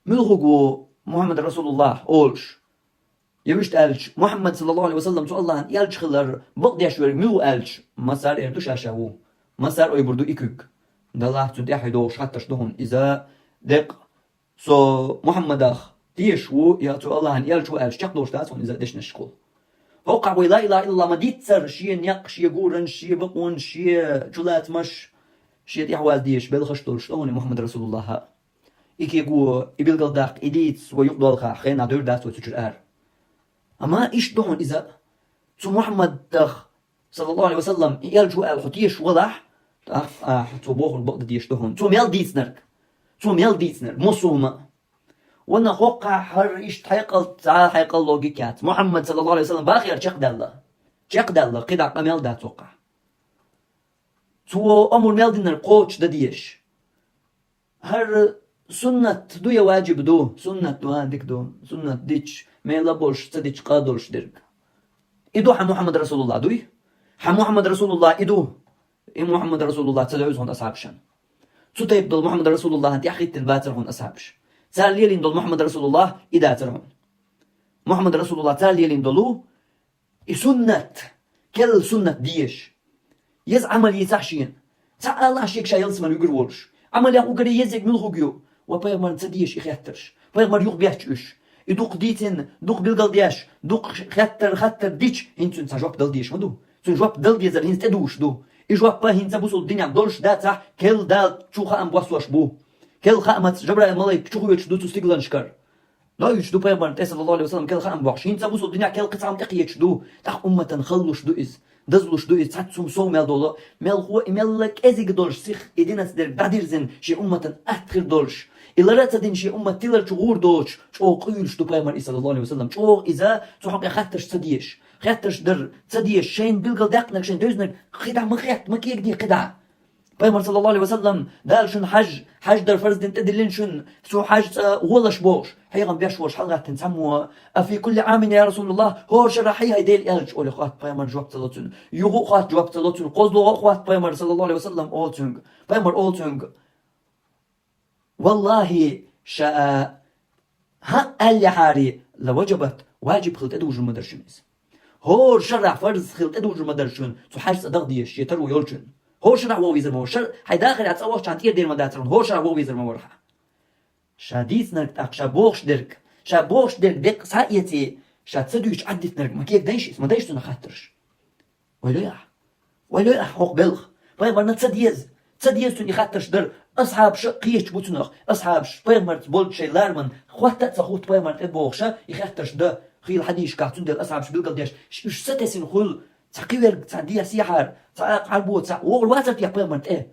ملغو محمد رسول الله أولش يمشت ألش محمد صلى الله عليه وسلم سو الله يلش خلر بقدي أشوير ملو ألش مسار إردوش أشاو مسار أي بردو إكوك دالله تود أحدوش حتى شدهن إذا دق سو محمد أخ تيشو يا سو الله يلش وألش يقدوش تاسون إذا دش نشكل وقع ولا إله إلا الله ما ديتسر شي نيق شي جورن شي بقون شي جلات مش شي ديحوال ديش بالخشتول شلون محمد رسول الله إكي جو إبيل داق إديتس ويقدر خا خينا دور داس وتشر أما إيش دهون إذا سو محمد دخ صلى الله عليه وسلم يلجو الحتيش وضح تو بوخل بقد ديش دهون تو ميل ديتسنر مصومة وانا خوقع هر إيش تعال حيقل لوجيكات محمد صلى الله عليه وسلم باخر شق دالله قدع قميل دا توقع تو أمر ميل دينر قوش دا ديش هر سنة دو واجب دو سنة دو هادك دو سنة ديش ميلا بولش تديش قادولش درك إدو محمد رسول الله دوي محمد رسول الله إدو محمد رسول الله تدعوز هون أصحابشان تطيب دول محمد رسول الله أنت أخي تنباتر هون أصحابش تال ليلين دول محمد رسول الله إداتر هون محمد رسول الله تال ليلين دولو سنة كل سنة ديش يز عمل يتحشين تعال الله شيك شايل سمن يقرولش عمل يقول يزيك ملغوغيو وبيغمر تديش يخيترش بيغمر يوق بيحتش يدوق ديتن دوق بيلقل دياش دوق خطر ديش هنتو انسا جواب دل ديش مدو سن جواب دل ديزر هنس تدوش دو جواب با هنسا بوصل الدنيا دولش داتا كل دال شوخا ام بواسواش بو كل خامت جبرائيل الملايك شوخو يتش دو تستيقلن شكر لا يجدو بيغمر صلى الله عليه وسلم كل خام بوحش هنسا بوصل الدنيا كل قطعة تقيتش دو تاق أمة خلوش دو إز دزلوش دو إز تاتسوم سو ميل دولا ميل هو ميلك ازيق دولش سيخ إدينا سدر بعديرزن شي أمة أتخر دولش إلا رأتدين شي أمة تيلر شغور دوش شو قيلش دو بيغمر صلى الله عليه وسلم شو إذا شو حق خاتش تديش خاتش در تديش شين بيلقل داقنك شين دوزنك خدع مخيط مكيك دي خدع بيغمر صلى الله عليه وسلم دال شن حج در فرز دين تدلين شن سو حج غولش بوش حيغم بيشوش حلقة تنسموا أفي كل عام يا رسول الله هو شرحي هاي ديل ألج أولي خوات بيغمر جواب تلاتون يغو خوات جواب تلاتون قوزلو خوات بيغمر صلى الله عليه وسلم أولتونغ بيغمر أولتونغ والله شاء ها اللي حاري لوجبت واجب خلط ادوج المدرشميز هور شرع فرض خلط ادوج المدرشون تو حاجة صدق ديش يترو يولشن هور شرع وويزر مور شر هاي داخل هتصوش عن تير دير مداترون هور شرع وويزر مورها شاديث نرك شابوخش درك دق سايتي شاتسدوش عدت نرك ما كيك دايش ما دايش تنخاطرش ولا حق بلغ بايبر تصديز تون يخاطرش در أصحاب قيش بوتنخ أصحاب بيمرت بولد شي لارمن خوات تخوت بيمرت بوخشة يخاطرش ده خيل حديش كاتون در أصحاب بيلقل ديش إيش ستسين خل تقير تعديها سيحار تعاق عربوت تع وغلواتك يا بيمرت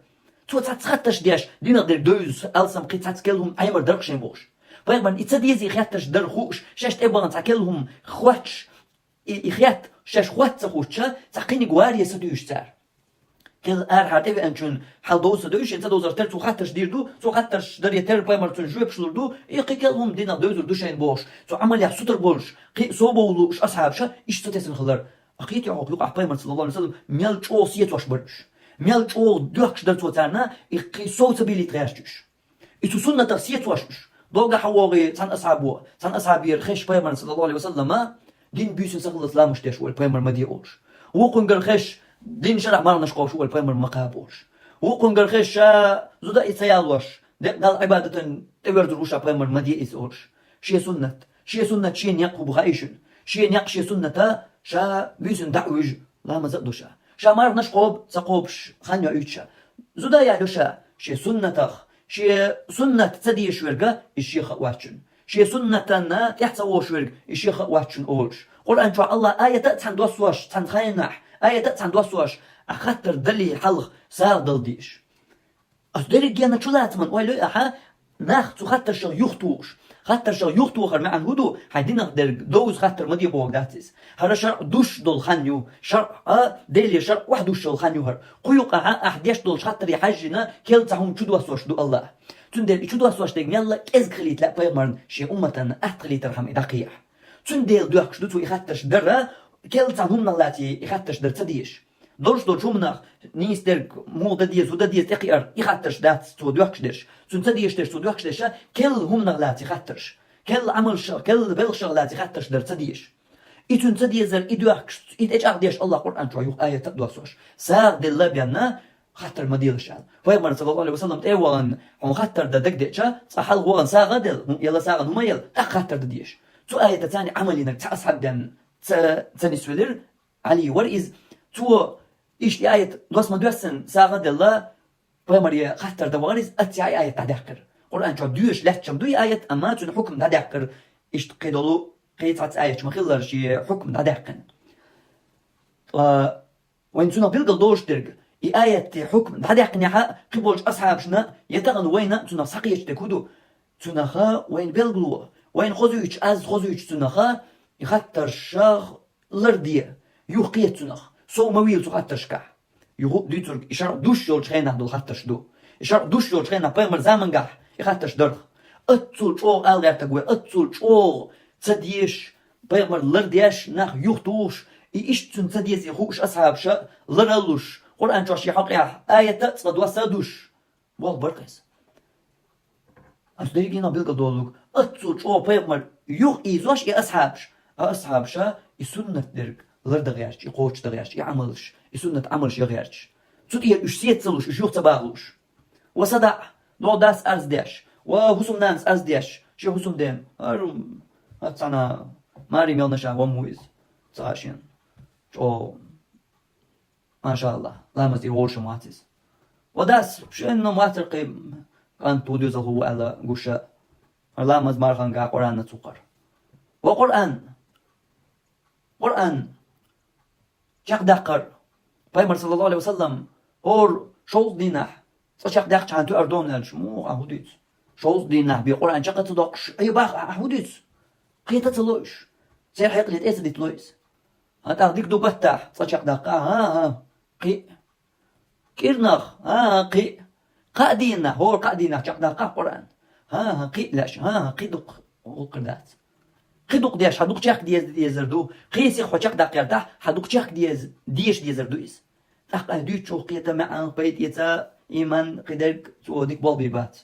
تو تخاطرش ديش دينا در دوز ألسم قيت تكلهم أيمر درقشين بوش بيمرت يتصديز يخاطرش در خوش شاشت إبان تكلهم خواتش يخيات شاش خوات تخوتشة تقيني جواري سدوش تار كل هاد إيه أنشون حال دوس دوش إنت دوزر تر تو خاطرش دير دو تو خاطرش در يتر بايمر تنجوب شلور دو يقي كلهم دينا دوزر دوشين بوش تو عمل يح سوتر بولش قي صوبولوش أصحاب شا إيش تتسن خلر أخيت يعوق يقع بايمر صلى الله عليه وسلم ميل جو سيتوش برش ميل جو دوكش در توتانا يقي صوت بيلي تغاشتش إتو سنة تفسيت واشش دوغا حواغي تان أصحابي خش بايمر صلى الله عليه وسلم دين بيسن سخل الإسلام مش تشوال بايمر ما ديقولش وقن خش دين شرع مرنا شقوش والبايمر مقابوش وقن قرخش زودا إتسيالوش قال عبادة تبرد روشا بايمر مدي إسولش شي سنة شي نيقو بغايشن شي نيق شي سنة شا بيسن دعوج لا ما زقدوشا شا مرنا شقوب تقوبش خانيو عيوتشا زودا يعلوشا شي سنة تديش ورقا الشيخ واتشن شي سنة تحتوش ورق الشيخ واتشن أولش قرآن شاء الله آية تأتحن دوسوش تنخينح آية تأتحن دوسوش أخطر دلي حلق سار دلديش أصدري جينا شلات من ويلو أحا ناخ خطر شغ يخطوش مع الهدو حيدينا در دوز خطر مدي بوغ داتيس هر شرع دوش دول خانيو شرع ديلي شرع وحدوش دول خانيو هر قيوق أحديش دول خطر يحجنا كيل تاهم شدوا سوش دو الله تندل شدوا سوش ديك يلا كيز خليت لا بيمرن شي أمتنا أتخليت رحم إدقيح تندل دوخش دوتو يخطرش درة كيل تاهم نلاتي يخطرش در تديش دور شومناخ نيستر مو دديز تقير يخطرش دات تو دوكشدش سون تديشتش تو دوكشدش كل هم نغلات يخطرش كل عمل شغل كل بل شغلات يخطرش در تديش إتون تديزر إدوكش إيش أقديش الله قرآن شو يوق آية تدوسوش ساق دل بينا خطر مدير الشعب فيمر صلى الله عليه وسلم تأوان هم خطر دا دقدشة صحال وان ساق دل يلا ساق هم يلا خطر دديش تو آية تاني عملي نك تصحب دن تنسولر علي ورئيز تو إيش دي آية دوس مدوسن ساق دل فيمر خطر دواريز أتي آية تدقر قرآن شو دوش لحشم دوي آية أما تون حكم تدقر إيش تقيدولو قيت آية ما خلر شي حكم تدقن وين تون بيلقى دوش درج آية حكم تدقن يا قبولش أصحابنا يتغن وين تون سقيش تكودو تون خا وين بيلقلو وين خذوش از خذوش تون خا يخطر شاخ لرديه يوقيت تون سو مويل تخطر شكح يغوب دي ترك إشار دوش يول شخينا دول خطرش دو إشار دوش يول شخينا بيمر زمن قح يخطرش درخ أتصل شوغ ألغير تقوي أتصل شوغ تديش بيمر لرديش ناخ يوختوش إيش تون تديش يخوش أصحاب شا لرلوش قرآن شوش يحقيح آية تصد وصدوش والبرقس أصدقائنا بيلقى دولوك أتصل شوغ بيمر يوخ إيزوش أصحاب شا يسنة درك لرد غيرش يقوش دغيرش يعملش يسنة عملش يغيرش تودي يشسيت سلوش يشوف تباغلوش وصدع نو داس أرز ديش وحسم نانس أرز ديش شو حسم ديم أرم هاتسانا ماري ميلنشا ومويز صاشين شو ما شاء الله لا مزدي ورش ماتيز وداس شو إنه ماتر قيم كان توديوز هو على قشة لا مز مارخان قا قرآن نتسوقر وقرآن شاق داقر بايمر صلى الله عليه وسلم اور شوز دينح شاق داق چان تو اردون الش مو اهوديت شوز دينح بقرآن شاق تدقش اي باخ اهوديت قيت تلوش زي حق لي تاس ديت لويس هتا ديك دو بتاح شاق داق ها قي كيرنخ قي قادينا هو قادينا شاق داق قرآن قي لاش قيدق وقردات قدوق ديش حدوق شاك ديزردو قيسي خو شاك داقيرتا حدوق شاك ديش ديزردويس تاق ديت شو قيتا مع بيت يتا ايمان قدرك سوديك بالبيبات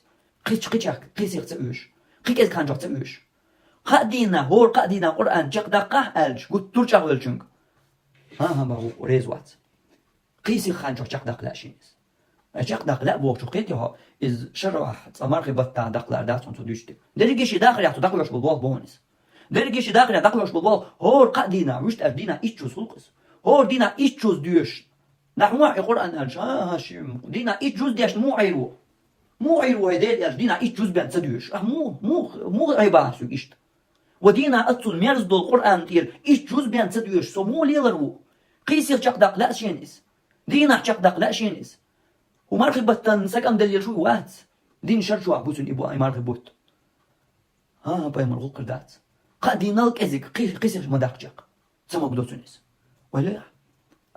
قيسي تسويش قيس كان جاك تسويش قادينا قرآن شاك داقه الج قلت ترجع ولجنك باهو ريزوات قيسي خان شاك داق لاشينيس شاك داق لا بوك شو قيتها از شرح تمرخي بتا داق لا داتون تدوشتي دريجي داخل يا تداخلش بالبال بونس درجيش داخل داخلش بالله هور قدينا مش أردينا إيشوز خلقس هور دينا إيشوز ديش نحن القرآن الجاش دينا إيشوز ديش مو عيرو هيدل دينا إيشوز بين تديش مو عيبة سو إيشت ودينا أتصل ميرز دول القرآن تير إيشوز بين تديش سو مو ليلرو قيسير شق داق لا شينيس دينا شق داق لا شينيس ومارخي بطن سكن دليل شو وات دين شرشوا بوسن إبو أي مارخي بوت باي مرغو قردات قادينا لك ازيك قيسش مداقجك سما بدوتونيس ولا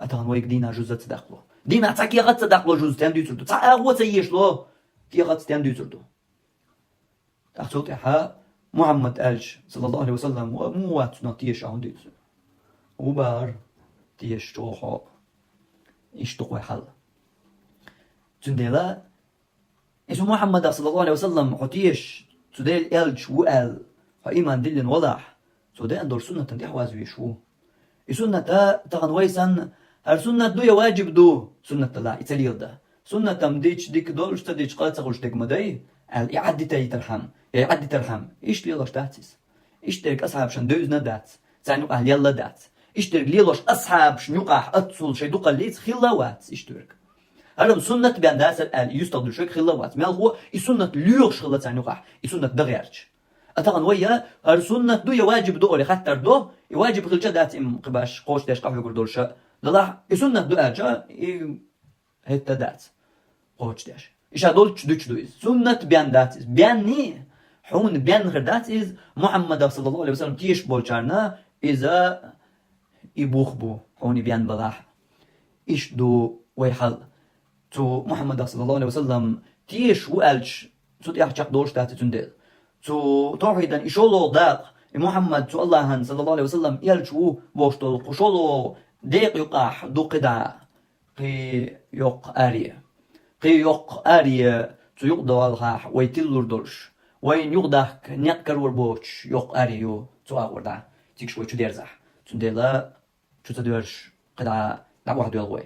اتان ويك دينا جوزة تداقلو دينا تاكي غات تداقلو جوز تان دوتردو تا اغوة تيشلو تي غات تان دوتردو تاخصوت احا محمد الش صلى الله عليه وسلم وموات نطيش عون دوتردو وبار تيش توخو اشتقوي حل تنديلا اسم محمد صلى الله عليه وسلم حتيش تديل الش وقال فإيمان دلن وضح سوداء أندور سنة تندي حواز ويشو سنة تغنويسن هر سنة دو يواجب دو سنة لا يتليل ده سنة تمديش ديك دولش تديش قاتل غش ديك مداي الإعادة ترحم إيش ليلوش داتس إيش ترك أصحاب شن دوز ندات سعنوك أهل يلا دات إيش ترك ليلوش أصحاب شنوقح أتصل شي دوقا ليت خلاوات إيش ترك هرم سنة بيان داسر يستغل شوك خلاوات مال هو سنة ليوش خلا سعنوقح سنة دغيرش أتغن ويا هر سنة دو يواجب دو اللي خطر دو يواجب خلجة دات إم قباش قوش داش قفل قردول شا لله سنة دو أجا هتا دات قوش داش إيش هدول تشدوش دو سنة بيان دات بيان ني حون بيان غير دات إز محمد صلى الله عليه وسلم تيش بولشارنا إذا يبوخ بو حوني بيان بلاح إيش دو ويحل تو محمد صلى الله عليه وسلم تيش وقالش سود يحشق دولش دات تندل تو توحيدا إشولو داق محمد تو الله صلى الله عليه وسلم يلشو بوشتو قشولو ديق يقاح دو قدا قي يق آرية قي يق آرية تو يقدر والها ويتلور دولش وين يقدر نيتكر وربوش يق آريو تو أوردا تيك شوي تو ديرزح تو ديلا تو تدورش قدا لعب واحد يلوي